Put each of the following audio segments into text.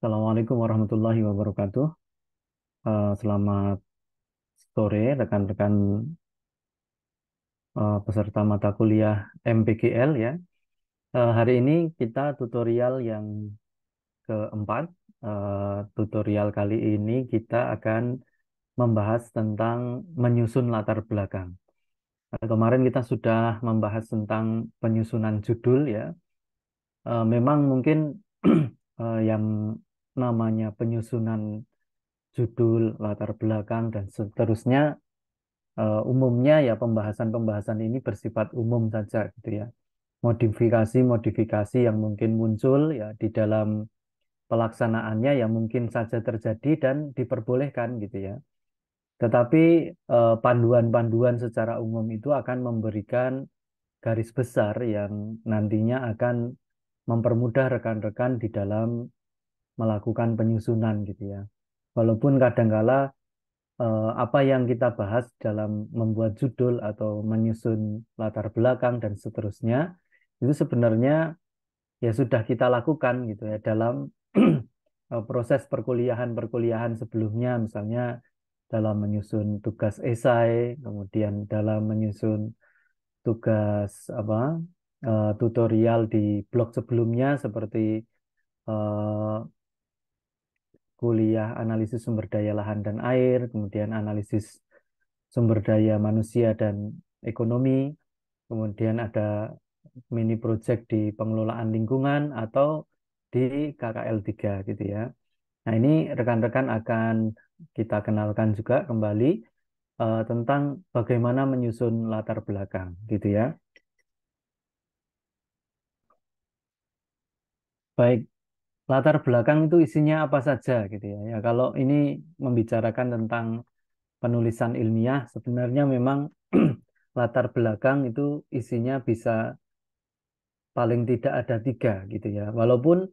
Assalamualaikum warahmatullahi wabarakatuh. Selamat sore rekan-rekan peserta mata kuliah MPGL ya. Hari ini kita tutorial yang keempat. Tutorial kali ini kita akan membahas tentang menyusun latar belakang. Kemarin kita sudah membahas tentang penyusunan judul ya. Memang mungkin yang namanya penyusunan judul, latar belakang, dan seterusnya umumnya ya pembahasan-pembahasan ini bersifat umum saja gitu ya. Modifikasi-modifikasi yang mungkin muncul ya di dalam pelaksanaannya ya mungkin saja terjadi dan diperbolehkan gitu ya. Tetapi panduan-panduan secara umum itu akan memberikan garis besar yang nantinya akan mempermudah rekan-rekan di dalam melakukan penyusunan gitu ya. Walaupun kadangkala apa yang kita bahas dalam membuat judul atau menyusun latar belakang dan seterusnya itu sebenarnya ya sudah kita lakukan gitu ya dalam proses perkuliahan-perkuliahan sebelumnya, misalnya dalam menyusun tugas esai, kemudian dalam menyusun tugas tutorial di blog sebelumnya seperti eh, kuliah analisis sumber daya lahan dan air, kemudian analisis sumber daya manusia dan ekonomi, kemudian ada mini project di pengelolaan lingkungan atau di KKL 3 gitu ya. Nah, ini rekan-rekan akan kita kenalkan juga kembali tentang bagaimana menyusun latar belakang gitu ya. Baik, latar belakang itu isinya apa saja gitu ya. Ya, kalau ini membicarakan tentang penulisan ilmiah, sebenarnya memang latar belakang itu isinya bisa paling tidak ada tiga gitu ya. Walaupun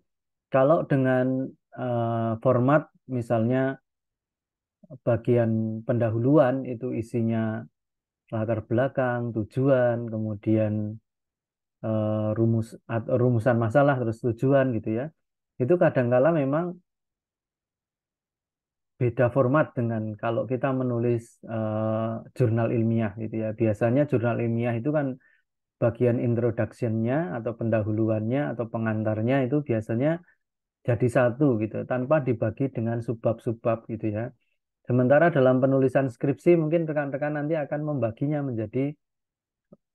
kalau dengan format misalnya bagian pendahuluan itu isinya latar belakang, tujuan, kemudian rumusan masalah terus tujuan gitu ya. Itu kadangkala memang beda format dengan kalau kita menulis jurnal ilmiah gitu ya. Biasanya jurnal ilmiah itu kan bagian introduction-nya atau pendahuluannya atau pengantarnya itu biasanya jadi satu gitu, tanpa dibagi dengan subbab-subbab gitu ya. Sementara dalam penulisan skripsi mungkin rekan-rekan nanti akan membaginya menjadi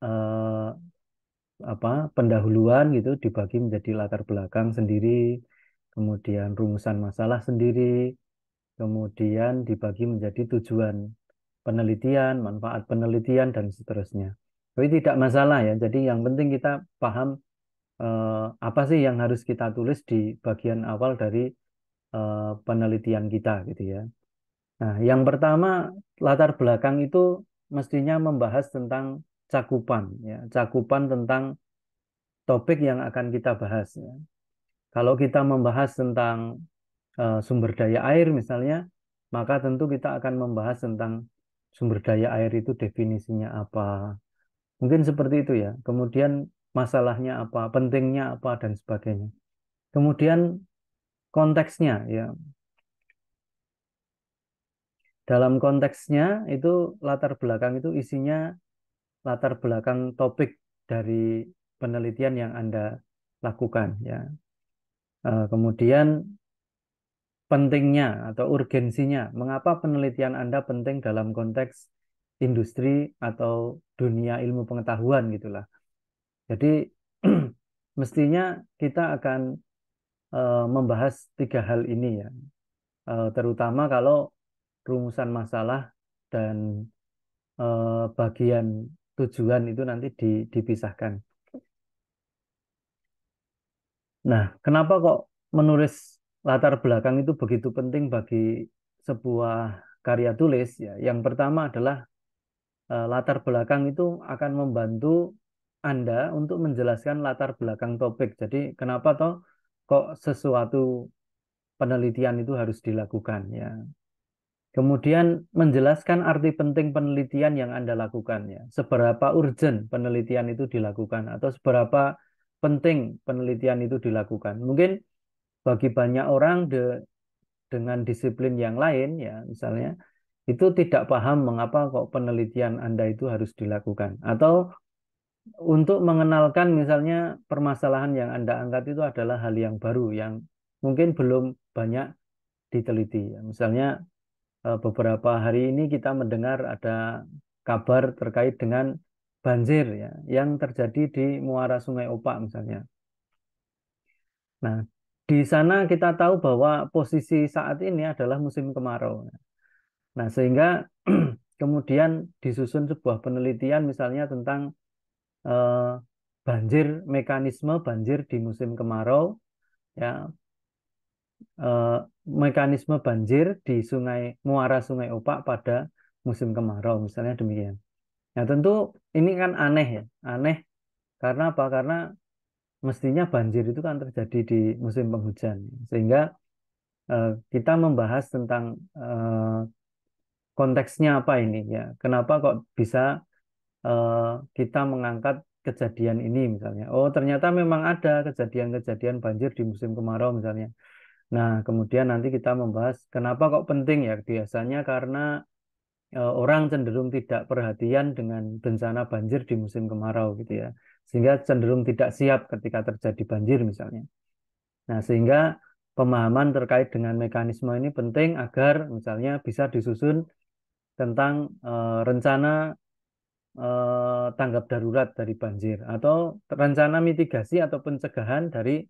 eh, pendahuluan gitu dibagi menjadi latar belakang sendiri, kemudian rumusan masalah sendiri, kemudian dibagi menjadi tujuan penelitian, manfaat penelitian dan seterusnya. Tapi tidak masalah ya. Jadi yang penting kita paham apa sih yang harus kita tulis di bagian awal dari penelitian kita gitu ya. Nah, yang pertama latar belakang itu mestinya membahas tentang cakupan ya, cakupan tentang topik yang akan kita bahas ya. Kalau kita membahas tentang sumber daya air misalnya, maka tentu kita akan membahas tentang sumber daya air itu definisinya apa. Mungkin seperti itu ya. Kemudian masalahnya apa, pentingnya apa dan sebagainya. Kemudian konteksnya ya. Dalam konteksnya itu latar belakang itu isinya latar belakang topik dari penelitian yang Anda lakukan ya. Kemudian pentingnya atau urgensinya, mengapa penelitian Anda penting dalam konteks industri atau dunia ilmu pengetahuan gitulah. Jadi mestinya kita akan membahas tiga hal ini ya. Terutama kalau rumusan masalah dan bagian tujuan itu nanti dipisahkan. Nah, kenapa kok menulis latar belakang itu begitu penting bagi sebuah karya tulis ya? Yang pertama adalah latar belakang itu akan membantu Anda untuk menjelaskan latar belakang topik. Jadi, kenapa toh kok sesuatu penelitian itu harus dilakukan ya? Kemudian menjelaskan arti penting penelitian yang Anda lakukan ya. Seberapa urgent penelitian itu dilakukan atau seberapa penting penelitian itu dilakukan. Mungkin bagi banyak orang dengan disiplin yang lain ya misalnya itu tidak paham mengapa kok penelitian Anda itu harus dilakukan atau untuk mengenalkan misalnya permasalahan yang Anda angkat itu adalah hal yang baru yang mungkin belum banyak diteliti ya. Misalnya beberapa hari ini kita mendengar ada kabar terkait dengan banjir ya yang terjadi di muara Sungai Opak misalnya. Nah, di sana kita tahu bahwa posisi saat ini adalah musim kemarau. Nah, sehingga kemudian disusun sebuah penelitian misalnya tentang eh, banjir, mekanisme banjir di musim kemarau, ya, eh, mekanisme banjir di muara Sungai Opak pada musim kemarau, misalnya demikian. Nah, tentu ini kan aneh ya, aneh karena apa? Karena mestinya banjir itu kan terjadi di musim penghujan, sehingga kita membahas tentang konteksnya apa ini ya. Kenapa kok bisa eh, kita mengangkat kejadian ini misalnya. Oh, ternyata memang ada kejadian-kejadian banjir di musim kemarau misalnya. Nah, kemudian nanti kita membahas kenapa kok penting ya. Biasanya karena orang cenderung tidak perhatian dengan bencana banjir di musim kemarau gitu ya. Sehingga cenderung tidak siap ketika terjadi banjir misalnya. Nah, sehingga pemahaman terkait dengan mekanisme ini penting agar misalnya bisa disusun tentang rencana tanggap darurat dari banjir atau rencana mitigasi atau pencegahan dari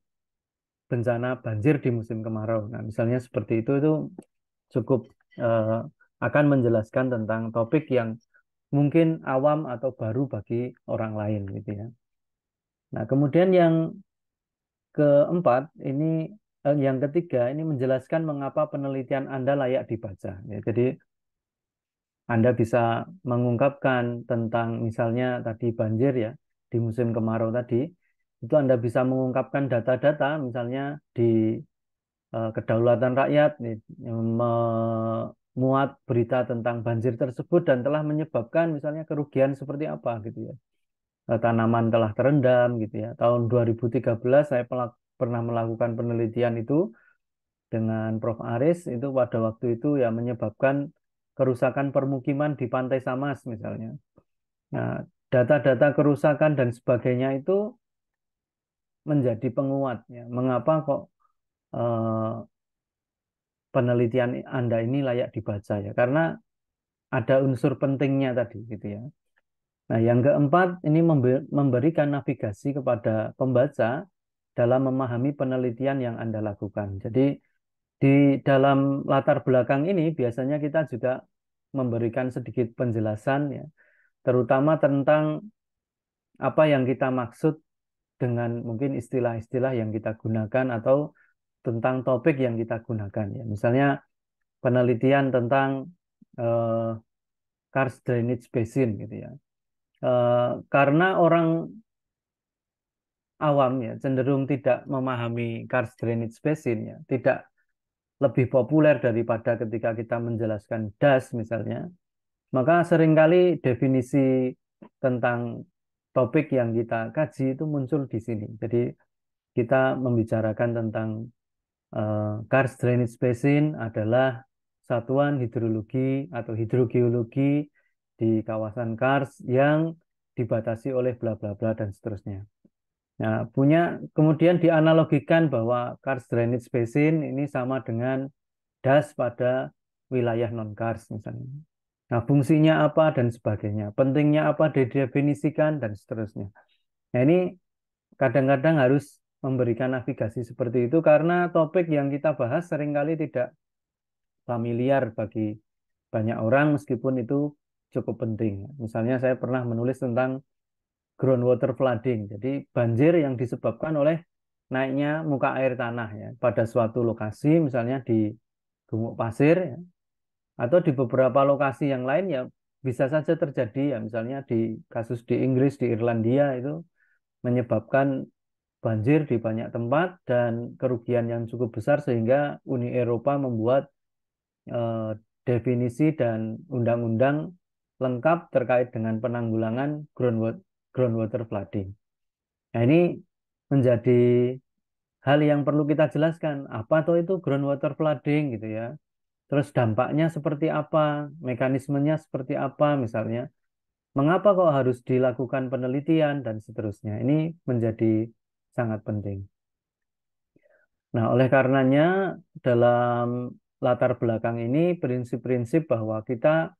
bencana banjir di musim kemarau. Nah, misalnya seperti itu cukup eh, akan menjelaskan tentang topik yang mungkin awam atau baru bagi orang lain gitu ya. Nah, kemudian yang keempat ini yang ketiga ini menjelaskan mengapa penelitian Anda layak dibaca. Ya, jadi Anda bisa mengungkapkan tentang misalnya tadi banjir ya di musim kemarau tadi, itu Anda bisa mengungkapkan data-data misalnya di kedaulatan rakyat nih, yang memuat berita tentang banjir tersebut dan telah menyebabkan misalnya kerugian seperti apa gitu ya. Tanaman telah terendam gitu ya. Tahun 2013 saya pernah melakukan penelitian itu dengan Prof. Aris itu pada waktu itu ya menyebabkan kerusakan permukiman di Pantai Samas misalnya. Nah, data-data kerusakan dan sebagainya itu menjadi penguat ya. Mengapa kok eh, penelitian Anda ini layak dibaca ya? Karena ada unsur pentingnya tadi gitu ya. Nah, yang keempat ini memberikan navigasi kepada pembaca dalam memahami penelitian yang Anda lakukan. Jadi di dalam latar belakang ini biasanya kita juga memberikan sedikit penjelasan ya, terutama tentang apa yang kita maksud dengan mungkin istilah-istilah yang kita gunakan atau tentang topik yang kita gunakan ya. Misalnya penelitian tentang eh, karst drainage basin gitu ya. Karena orang awam ya cenderung tidak memahami karst drainage basin ya, tidak lebih populer daripada ketika kita menjelaskan das misalnya. Maka seringkali definisi tentang topik yang kita kaji itu muncul di sini. Jadi kita membicarakan tentang karst drainage basin adalah satuan hidrologi atau hidrogeologi di kawasan karst yang dibatasi oleh bla bla bla dan seterusnya. Nah, kemudian dianalogikan bahwa karst drainage basin ini sama dengan das pada wilayah non-karst misalnya. Nah, fungsinya apa dan sebagainya, pentingnya apa didefinisikan dan seterusnya. Nah, ini kadang-kadang harus memberikan navigasi seperti itu karena topik yang kita bahas seringkali tidak familiar bagi banyak orang meskipun itu cukup penting. Misalnya saya pernah menulis tentang groundwater flooding, jadi banjir yang disebabkan oleh naiknya muka air tanah ya pada suatu lokasi misalnya di Gumuk Pasir ya, atau di beberapa lokasi yang lain ya bisa saja terjadi ya misalnya di kasus di Inggris di Irlandia itu menyebabkan banjir di banyak tempat dan kerugian yang cukup besar sehingga Uni Eropa membuat eh, definisi dan undang-undang lengkap terkait dengan penanggulangan groundwater flooding. Nah, ini menjadi hal yang perlu kita jelaskan. Apa tuh itu groundwater flooding gitu ya. Terus dampaknya seperti apa, mekanismenya seperti apa misalnya. Mengapa kok harus dilakukan penelitian dan seterusnya. Ini menjadi sangat penting. Nah, oleh karenanya dalam latar belakang ini prinsip-prinsip bahwa kita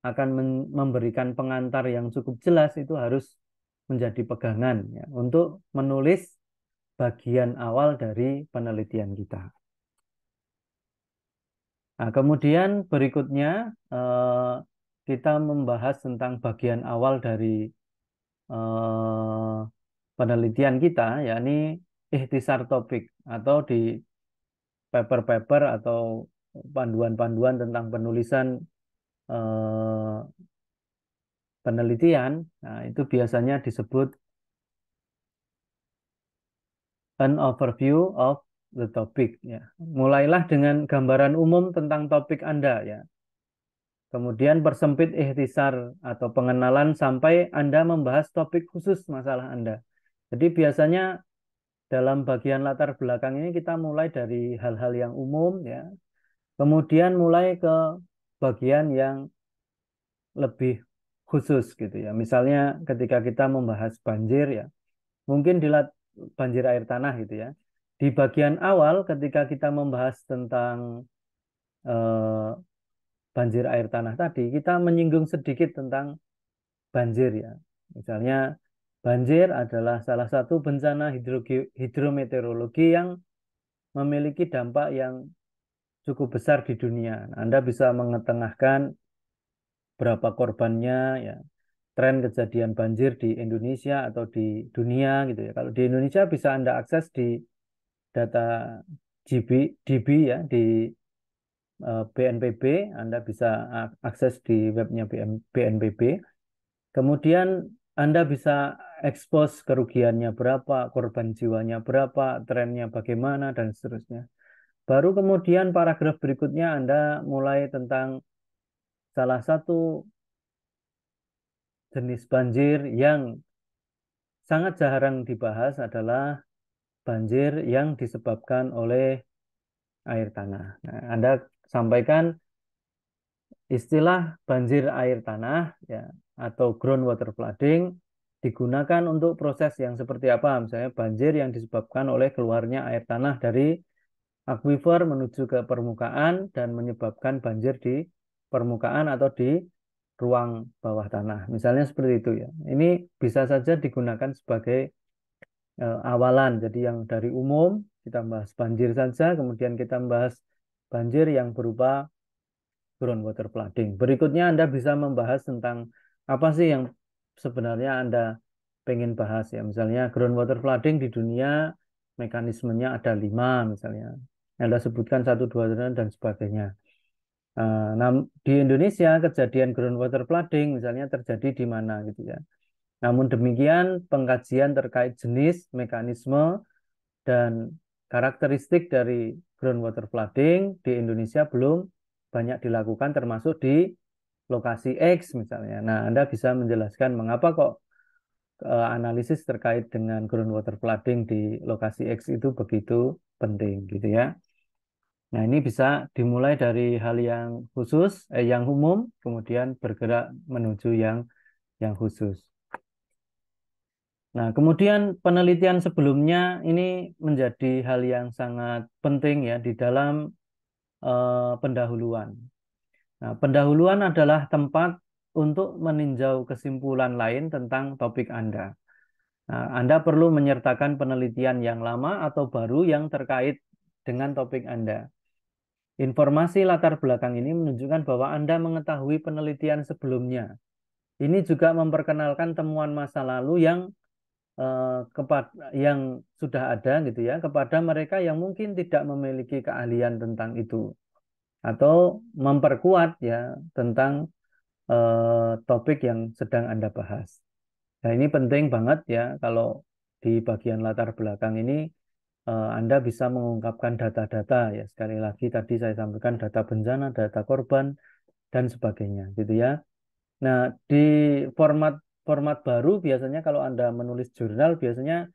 akan memberikan pengantar yang cukup jelas itu harus menjadi pegangan ya, untuk menulis bagian awal dari penelitian kita. Nah, kemudian berikutnya kita membahas tentang bagian awal dari eh, penelitian kita, yakni ikhtisar topik atau di paper-paper atau panduan-panduan tentang penulisan eh, penelitian. Nah, itu biasanya disebut an overview of the topic ya. Mulailah dengan gambaran umum tentang topik Anda ya. Kemudian persempit ikhtisar atau pengenalan sampai Anda membahas topik khusus masalah Anda. Jadi biasanya dalam bagian latar belakang ini kita mulai dari hal-hal yang umum ya. Kemudian mulai ke bagian yang lebih khusus gitu ya. Misalnya ketika kita membahas banjir ya, mungkin banjir air tanah gitu ya. Di bagian awal ketika kita membahas tentang eh, banjir air tanah tadi, kita menyinggung sedikit tentang banjir ya. Misalnya banjir adalah salah satu bencana hidrometeorologi yang memiliki dampak yang cukup besar di dunia. Nah, Anda bisa mengetengahkan berapa korbannya ya, tren kejadian banjir di Indonesia atau di dunia gitu ya. Kalau di Indonesia bisa Anda akses di data DB ya di BNPB, Anda bisa akses di webnya BNPB. Kemudian Anda bisa ekspos kerugiannya berapa, korban jiwanya berapa, trennya bagaimana dan seterusnya. Baru kemudian paragraf berikutnya Anda mulai tentang salah satu jenis banjir yang sangat jarang dibahas adalah banjir yang disebabkan oleh air tanah. Nah, Anda sampaikan istilah banjir air tanah ya atau groundwater flooding digunakan untuk proses yang seperti apa? Misalnya banjir yang disebabkan oleh keluarnya air tanah dari akuifer menuju ke permukaan dan menyebabkan banjir di permukaan atau di ruang bawah tanah. Misalnya seperti itu ya. Ini bisa saja digunakan sebagai awalan. Jadi yang dari umum kita bahas banjir saja, kemudian kita membahas banjir yang berupa groundwater flooding. Berikutnya Anda bisa membahas tentang apa sih yang sebenarnya Anda pengen bahas ya. Misalnya groundwater flooding di dunia mekanismenya ada 5 misalnya. Anda sebutkan satu dua dan sebagainya. Nah, di Indonesia kejadian groundwater flooding misalnya terjadi di mana gitu ya. Namun demikian pengkajian terkait jenis, mekanisme, dan karakteristik dari groundwater flooding di Indonesia belum banyak dilakukan termasuk di lokasi X misalnya. Nah, Anda bisa menjelaskan mengapa kok analisis terkait dengan groundwater flooding di lokasi X itu begitu penting gitu ya. Nah, ini bisa dimulai dari hal yang khusus, yang umum, kemudian bergerak menuju yang khusus. Nah, kemudian penelitian sebelumnya ini menjadi hal yang sangat penting ya di dalam pendahuluan. Nah, pendahuluan adalah tempat untuk meninjau kesimpulan lain tentang topik Anda. Nah, Anda perlu menyertakan penelitian yang lama atau baru yang terkait dengan topik Anda. Informasi latar belakang ini menunjukkan bahwa Anda mengetahui penelitian sebelumnya. Ini juga memperkenalkan temuan masa lalu yang sudah ada gitu ya kepada mereka yang mungkin tidak memiliki keahlian tentang itu atau memperkuat ya tentang topik yang sedang Anda bahas. Nah, ini penting banget ya kalau di bagian latar belakang ini Anda bisa mengungkapkan data-data ya. Sekali lagi tadi saya sampaikan data bencana, data korban dan sebagainya gitu ya. Nah, di format format baru biasanya kalau Anda menulis jurnal biasanya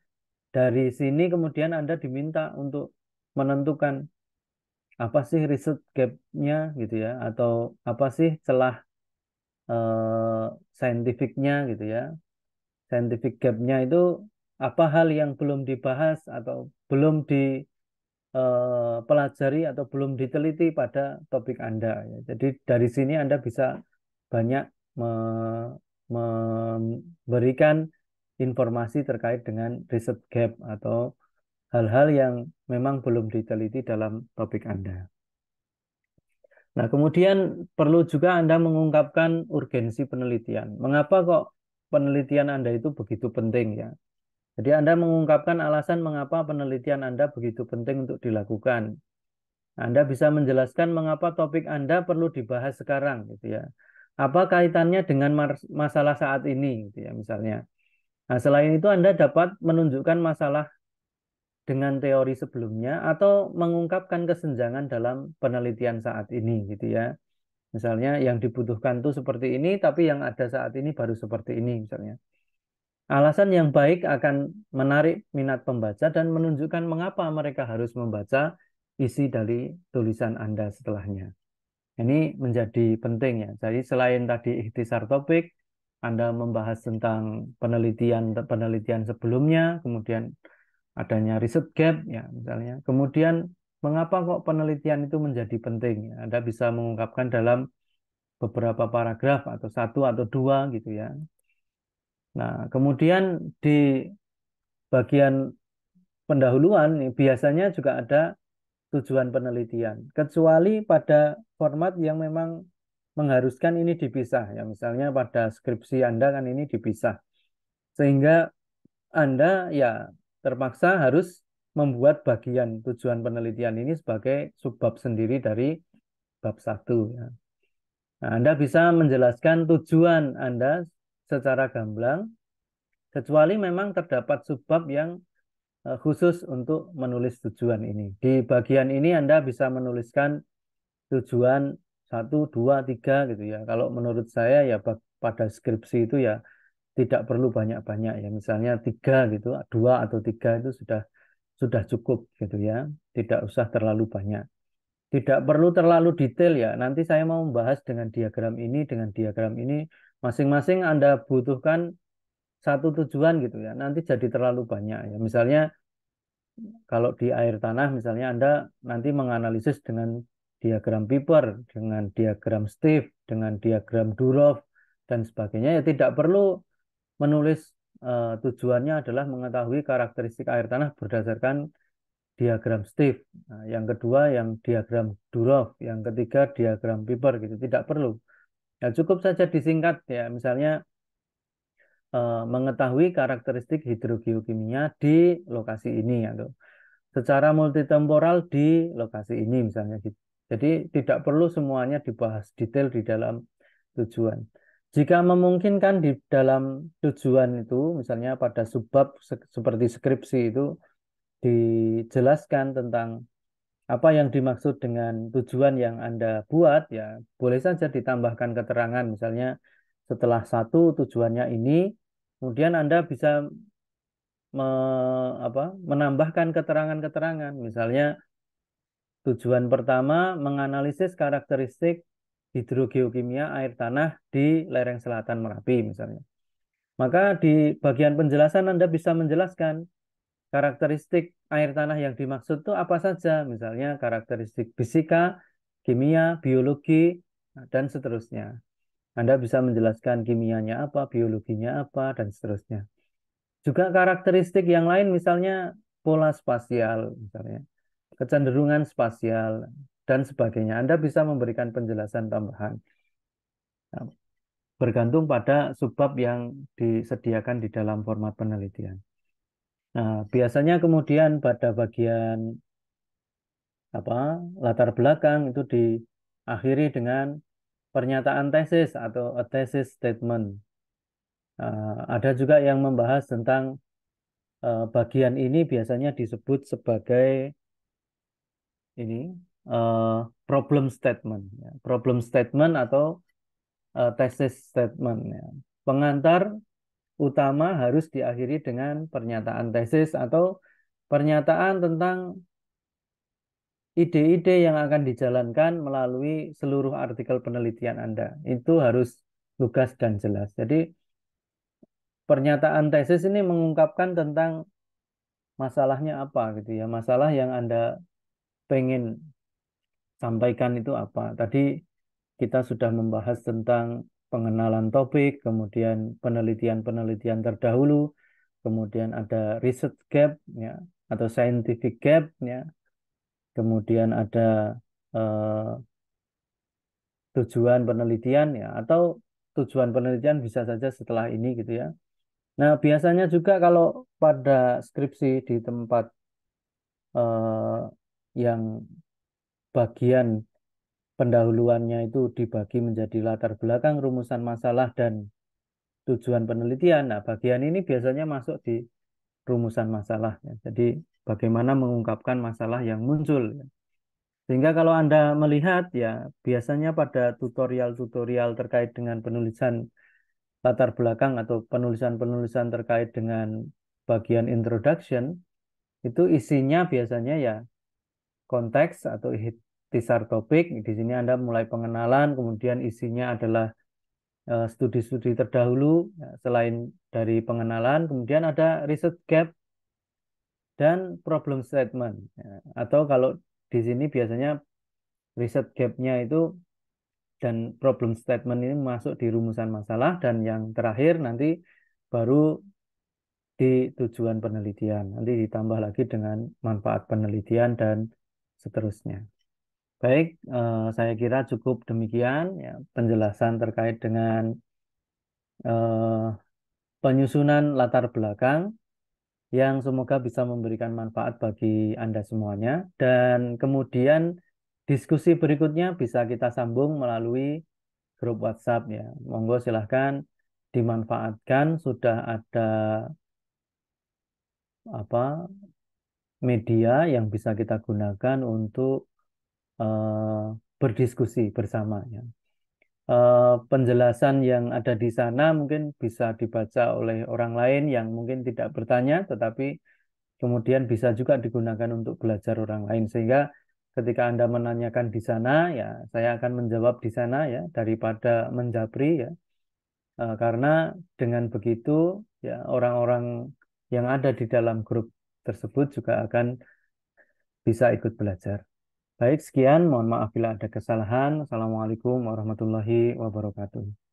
Dari sini kemudian Anda diminta untuk menentukan apa sih riset gap-nya gitu ya, atau apa sih celah eh, saintifiknya gitu ya. Scientific gap-nya itu apa hal yang belum dibahas atau belum dipelajari atau belum diteliti pada topik Anda ya. Jadi dari sini Anda bisa banyak memberikan informasi terkait dengan riset gap atau hal-hal yang memang belum diteliti dalam topik Anda. Nah, kemudian perlu juga Anda mengungkapkan urgensi penelitian. Mengapa kok penelitian Anda itu begitu penting ya? Jadi Anda mengungkapkan alasan mengapa penelitian Anda begitu penting untuk dilakukan. Anda bisa menjelaskan mengapa topik Anda perlu dibahas sekarang gitu ya. Apa kaitannya dengan masalah saat ini gitu ya misalnya. Nah, selain itu Anda dapat menunjukkan masalah dengan teori sebelumnya atau mengungkapkan kesenjangan dalam penelitian saat ini gitu ya. Misalnya yang dibutuhkan tuh seperti ini, tapi yang ada saat ini baru seperti ini misalnya. Alasan yang baik akan menarik minat pembaca dan menunjukkan mengapa mereka harus membaca isi dari tulisan Anda setelahnya. Ini menjadi penting ya. Jadi selain tadi ikhtisar topik, Anda membahas tentang penelitian sebelumnya, kemudian adanya riset gap ya misalnya. Kemudian mengapa kok penelitian itu menjadi penting? Ya, Anda bisa mengungkapkan dalam beberapa paragraf atau satu atau dua gitu ya. Nah, kemudian di bagian pendahuluan nih, biasanya juga ada tujuan penelitian, kecuali pada format yang memang mengharuskan ini dipisah ya. Misalnya pada skripsi Anda kan ini dipisah, sehingga Anda ya terpaksa harus membuat bagian tujuan penelitian ini sebagai subbab sendiri dari bab satu ya. Nah, Anda bisa menjelaskan tujuan Anda secara gamblang, kecuali memang terdapat subbab yang khusus untuk menulis tujuan ini. Di bagian ini Anda bisa menuliskan tujuan satu, dua, tiga gitu ya. Kalau menurut saya ya pada skripsi itu ya tidak perlu banyak-banyak ya. Misalnya tiga gitu, dua atau tiga itu sudah cukup gitu ya. Tidak usah terlalu banyak. Tidak perlu terlalu detail ya. Nanti saya mau membahas dengan diagram ini. Masing-masing Anda butuhkan satu tujuan gitu ya. Nanti jadi terlalu banyak ya. Misalnya kalau di air tanah misalnya Anda nanti menganalisis dengan diagram Piper, dengan diagram Steve, dengan diagram Durov dan sebagainya ya tidak perlu menulis tujuannya adalah mengetahui karakteristik air tanah berdasarkan diagram Steve. Nah, yang kedua yang diagram Durov, yang ketiga diagram Piper gitu tidak perlu. Ya, cukup saja disingkat ya misalnya mengetahui karakteristik hidrogeokimia di lokasi ini atau secara multitemporal di lokasi ini misalnya gitu. Jadi tidak perlu semuanya dibahas detail di dalam tujuan. Jika memungkinkan di dalam tujuan itu, misalnya pada subbab seperti skripsi itu dijelaskan tentang apa yang dimaksud dengan tujuan yang Anda buat, ya boleh saja ditambahkan keterangan. Misalnya setelah satu tujuannya ini, kemudian Anda bisa menambahkan keterangan-keterangan. Misalnya tujuan pertama menganalisis karakteristik hidrogeokimia air tanah di lereng selatan Merapi misalnya. Maka di bagian penjelasan Anda bisa menjelaskan karakteristik air tanah yang dimaksud itu apa saja. Misalnya karakteristik fisika, kimia, biologi, dan seterusnya. Anda bisa menjelaskan kimianya apa, biologinya apa, dan seterusnya. Juga karakteristik yang lain misalnya pola spasial misalnya, kecenderungan spasial dan sebagainya. Anda bisa memberikan penjelasan tambahan. Nah, bergantung pada subbab yang disediakan di dalam format penelitian. Nah, biasanya kemudian pada bagian apa latar belakang itu diakhiri dengan pernyataan tesis atau a thesis statement. Ada juga yang membahas tentang bagian ini biasanya disebut sebagai ini eh, problem statement, ya. Problem statement atau thesis statement, ya. Pengantar utama harus diakhiri dengan pernyataan tesis atau pernyataan tentang ide-ide yang akan dijalankan melalui seluruh artikel penelitian Anda. Itu harus lugas dan jelas. Jadi pernyataan tesis ini mengungkapkan tentang masalahnya apa gitu ya. Masalah yang Anda pengen sampaikan itu apa. Tadi kita sudah membahas tentang pengenalan topik, kemudian penelitian-penelitian terdahulu, kemudian ada research gap ya atau scientific gap ya. Kemudian ada eh, tujuan penelitian ya atau tujuan penelitian bisa saja setelah ini gitu ya. Nah, biasanya juga kalau pada skripsi di tempat eh, yang bagian pendahuluannya itu dibagi menjadi latar belakang, rumusan masalah, dan tujuan penelitian. Nah, bagian ini biasanya masuk di rumusan masalah. Ya. Jadi, bagaimana mengungkapkan masalah yang muncul. Ya. Sehingga kalau Anda melihat, ya biasanya pada tutorial-tutorial terkait dengan penulisan latar belakang atau penulisan-penulisan terkait dengan bagian introduction, itu isinya biasanya ya konteks atau ikhtisar topik. Di sini Anda mulai pengenalan, kemudian isinya adalah studi-studi terdahulu. Ya, selain dari pengenalan, kemudian ada research gap dan problem statement. Ya, atau kalau di sini biasanya research gap-nya itu dan problem statement ini masuk di rumusan masalah dan yang terakhir nanti baru di tujuan penelitian. Nanti ditambah lagi dengan manfaat penelitian dan seterusnya. Baik, saya kira cukup demikian ya penjelasan terkait dengan eh, penyusunan latar belakang yang semoga bisa memberikan manfaat bagi Anda semuanya. Dan kemudian diskusi berikutnya bisa kita sambung melalui grup WhatsApp ya. Monggo silahkan dimanfaatkan. Sudah ada apa media yang bisa kita gunakan untuk eh, berdiskusi bersama ya. Penjelasan yang ada di sana mungkin bisa dibaca oleh orang lain yang mungkin tidak bertanya, tetapi kemudian bisa juga digunakan untuk belajar orang lain. Sehingga ketika Anda menanyakan di sana, ya saya akan menjawab di sana ya daripada menjabri ya. Karena dengan begitu ya orang-orang yang ada di dalam grup tersebut juga akan bisa ikut belajar. Baik, sekian. Mohon maaf bila ada kesalahan. Assalamualaikum warahmatullahi wabarakatuh.